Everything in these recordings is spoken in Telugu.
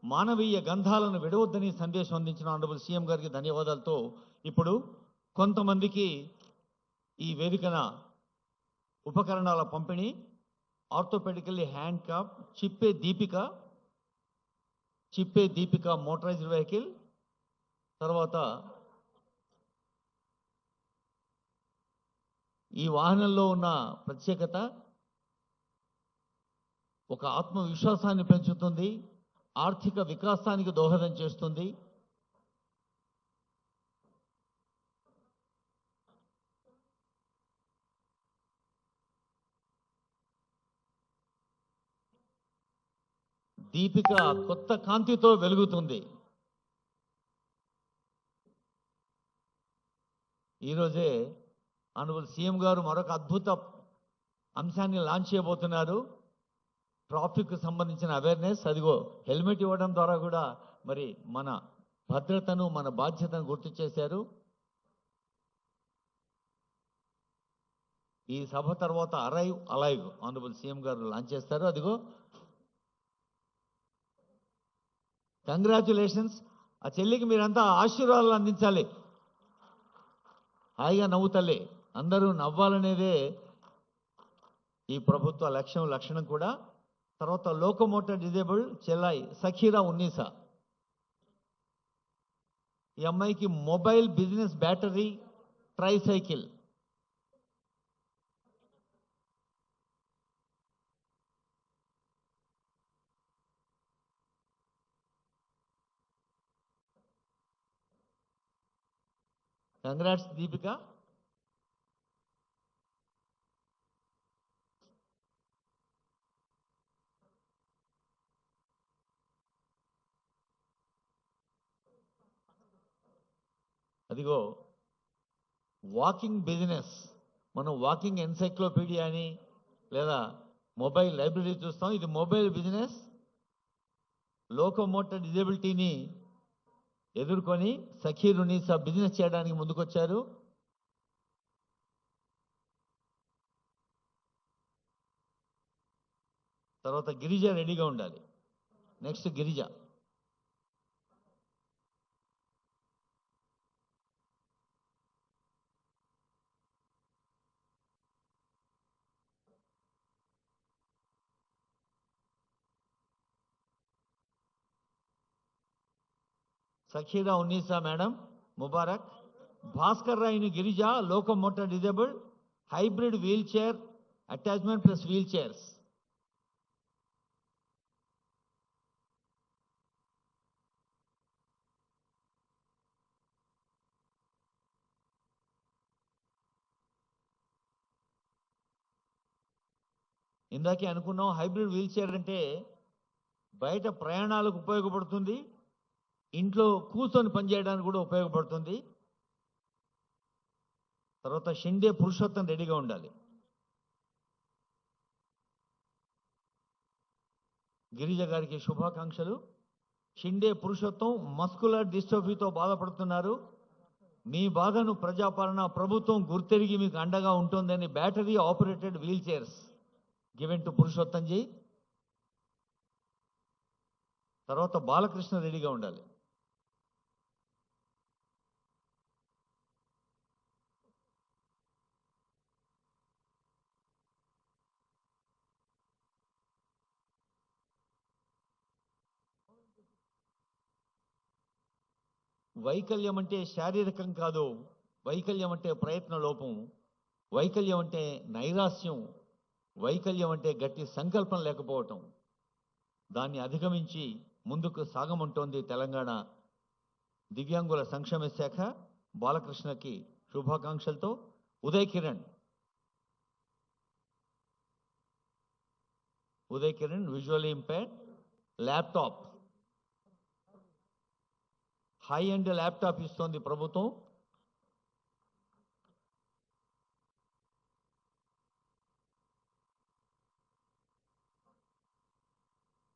మానవీయ గంధాలను విడవద్దని సందేశం అందించిన ఆనరబుల్ సీఎం గారికి ధన్యవాదాలతో ఇప్పుడు కొంతమందికి ఈ వేదికన ఉపకరణాల పంపిణీ, ఆర్థోపెడికల్లీ హ్యాండ్ క్యాప్, చిప్పే దీపిక మోటరైజ్డ్ వెహికల్, తర్వాత ఈ వాహనంలో ఉన్న ప్రత్యేకత ఒక ఆత్మవిశ్వాసాన్ని పెంచుతుంది, ఆర్థిక వికాసానికి దోహదం చేస్తుంది. దీపిక కొత్త కాంతితో వెలుగుతుంది. ఈరోజే ఆనరబుల్ సీఎం గారు మరొక అద్భుత అంశాన్ని లాంచ్ చేయబోతున్నారు. ట్రాఫిక్ సంబంధించిన అవేర్నెస్. అదిగో హెల్మెట్ ఇవ్వడం ద్వారా కూడా మరి మన భద్రతను, మన బాధ్యతను గుర్తు చేశారు. ఈ సభ తర్వాత అరైవ్ అలైవ్ ఆనరబుల్ సీఎం గారు లాంచ్ చేస్తారు. అదిగో కంగ్రాచులేషన్స్. ఆ చెల్లికి మీరంతా ఆశీర్వాదాలు అందించాలి. హాయిగా నవ్వుతలే, అందరూ నవ్వాలనేదే ఈ ప్రభుత్వ లక్షణం కూడా. తర్వాత లోకోమోటర్ డిజేబుల్డ్ చెల్లాయి సఖీరా ఉన్నీసా. ఈ అమ్మాయికి mobile business battery tricycle. Congrats Deepika. అదిగో వాకింగ్ బిజినెస్. మనం వాకింగ్ ఎన్సైక్లోపీడియా అని లేదా మొబైల్ లైబ్రరీ చూస్తాం. ఇది మొబైల్ బిజినెస్. లోకోమోటర్ డిజేబిలిటీని ఎదుర్కొని సఖీరున్నీసా బిజినెస్ చేయడానికి ముందుకొచ్చారు. తర్వాత గిరిజ రెడీగా ఉండాలి. నెక్స్ట్ గిరిజ. సఖీరా ఉన్నీసా మేడం ముబారక్. భాస్కర్ రాయ్ని Girija, locomotor disabled, hybrid wheelchair attachment plus wheelchairs. ఇందాకే అనుకున్నాం, హైబ్రిడ్ వీల్ చైర్ అంటే బయట ప్రయాణాలకు ఉపయోగపడుతుంది, ఇంట్లో కూర్చొని పనిచేయడానికి కూడా ఉపయోగపడుతుంది. తర్వాత షిండే పురుషోత్తం రెడీగా ఉండాలి. గిరిజ గారికి శుభాకాంక్షలు. షిండే పురుషోత్తం మస్కులర్ డిస్ట్రోఫీతో బాధపడుతున్నారు. మీ బాధను ప్రజాపాలన ప్రభుత్వం గుర్తెరిగి మీకు అండగా ఉంటుందని battery operated wheel chairs given to Purushottam ji. తర్వాత బాలకృష్ణ రెడీగా ఉండాలి. వైకల్యం అంటే శారీరకం కాదు, వైకల్యం అంటే ప్రయత్న లోపం, వైకల్యం అంటే నైరాస్యం, వైకల్యం అంటే గట్టి సంకల్పం లేకపోవటం. దాన్ని అధిగమించి ముందుకు సాగమంటోంది తెలంగాణ దివ్యాంగుల సంక్షేమ శాఖ. బాలకృష్ణకి శుభాకాంక్షలతో Uday Kiran visually impaired, laptop, high end laptop ఇస్తోంది ప్రభుత్వం.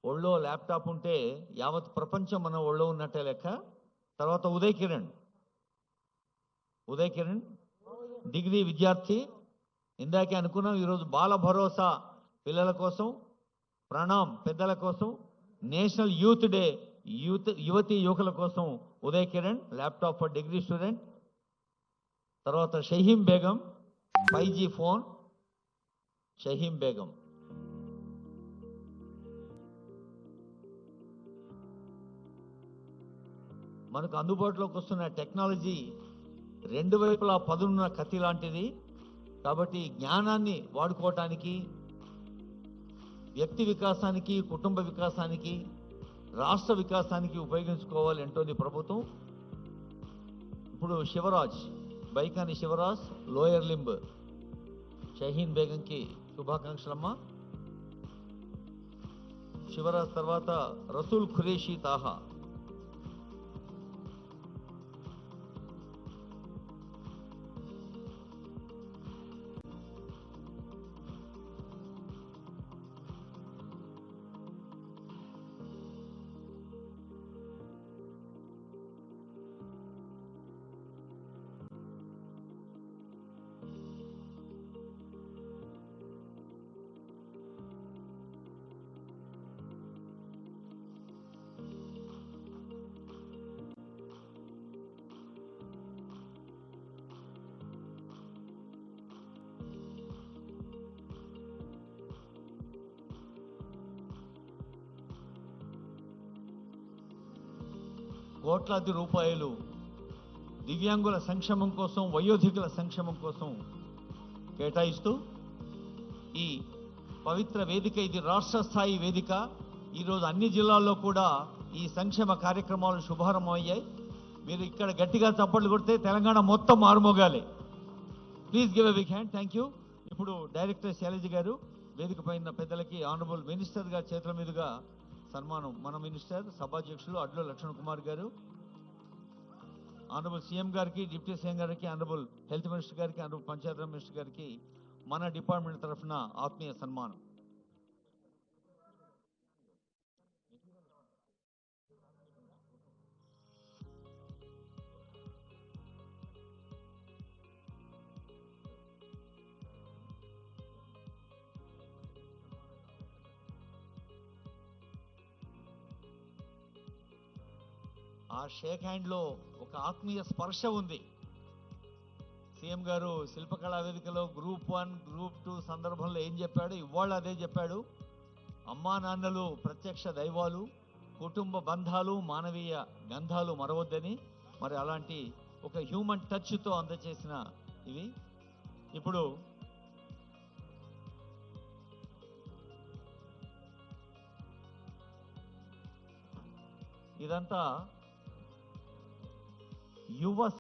ఒళ్ళో ల్యాప్టాప్ ఉంటే యావత్ ప్రపంచం మన ఒళ్ళో ఉన్నట్టే లెక్క. తర్వాత ఉదయ్ కిరణ్ డిగ్రీ విద్యార్థి. ఇందాకే అనుకున్నాం, ఈరోజు బాల భరోసా పిల్లల కోసం, ప్రణామ్ పెద్దల కోసం, నేషనల్ యూత్ డే యువతి యువకుల కోసం Uday Kiran laptop for degree student. తర్వాత షహీం బేగం 5G ఫోన్. షహీం బేగం. మనకు అందుబాటులోకి వస్తున్న టెక్నాలజీ రెండు వైపులా పదునున్న కత్తి లాంటిది. కాబట్టి జ్ఞానాన్ని వాడుకోవటానికి, వ్యక్తి వికాసానికి, కుటుంబ వికాసానికి, రాష్ట్ర వికాసానికి ఉపయోగించుకోవాలి అంటోంది ప్రభుత్వం. ఇప్పుడు శివరాజ్, బైకాని శివరాజ్, లోయర్ లింబ్ షహీన్ బేగంకి శుభాకాంక్షలమ్మా. శివరాజ్ తర్వాత రసూల్ ఖురేషి తాహా. కోట్లాది రూపాయలు దివ్యాంగుల సంక్షేమం కోసం, వయోధికుల సంక్షేమం కోసం కేటాయిస్తూ ఈ పవిత్ర వేదిక, ఇది రాష్ట్ర స్థాయి వేదిక. ఈరోజు అన్ని జిల్లాల్లో కూడా ఈ సంక్షేమ కార్యక్రమాలు శుభారంభమయ్యాయి. మీరు ఇక్కడ గట్టిగా చప్పట్లు కొడితే తెలంగాణ మొత్తం మారుమోగాలి. Please give a big hand. Thank you. ఇప్పుడు డైరెక్టర్ శైలజ గారు వేదిక పైన పెద్దలకి ఆనరబుల్ మినిస్టర్ గారి చేతుల మీదుగా సన్మానం. మన మినిస్టర్ సభాధ్యక్షులు అడ్ల లక్ష్మణ్ కుమార్ గారు, ఆనరబుల్ సీఎం గారికి, డిప్యూటీ సీఎం గారికి, ఆనరబుల్ హెల్త్ మినిస్టర్ గారికి, ఆనరబుల్ పంచాయతీరాజ్ మినిస్టర్ గారికి మన డిపార్ట్మెంట్ తరఫున ఆత్మీయ సన్మానం. ఆ షేక్ హ్యాండ్ లో ఒక ఆత్మీయ స్పర్శ ఉంది. సీఎం గారు శిల్పకళా వేదికలో గ్రూప్ 1, గ్రూప్ 2 సందర్భంలో ఏం చెప్పాడు, ఇవాళ అదే చెప్పాడు. అమ్మా నాన్నలు ప్రత్యక్ష దైవాలు, కుటుంబ బంధాలు, మానవీయ గంధాలు మరవద్దని. మరి అలాంటి ఒక హ్యూమన్ టచ్ తో అందచేసిన ఇవి. ఇప్పుడు ఇదంతా యువ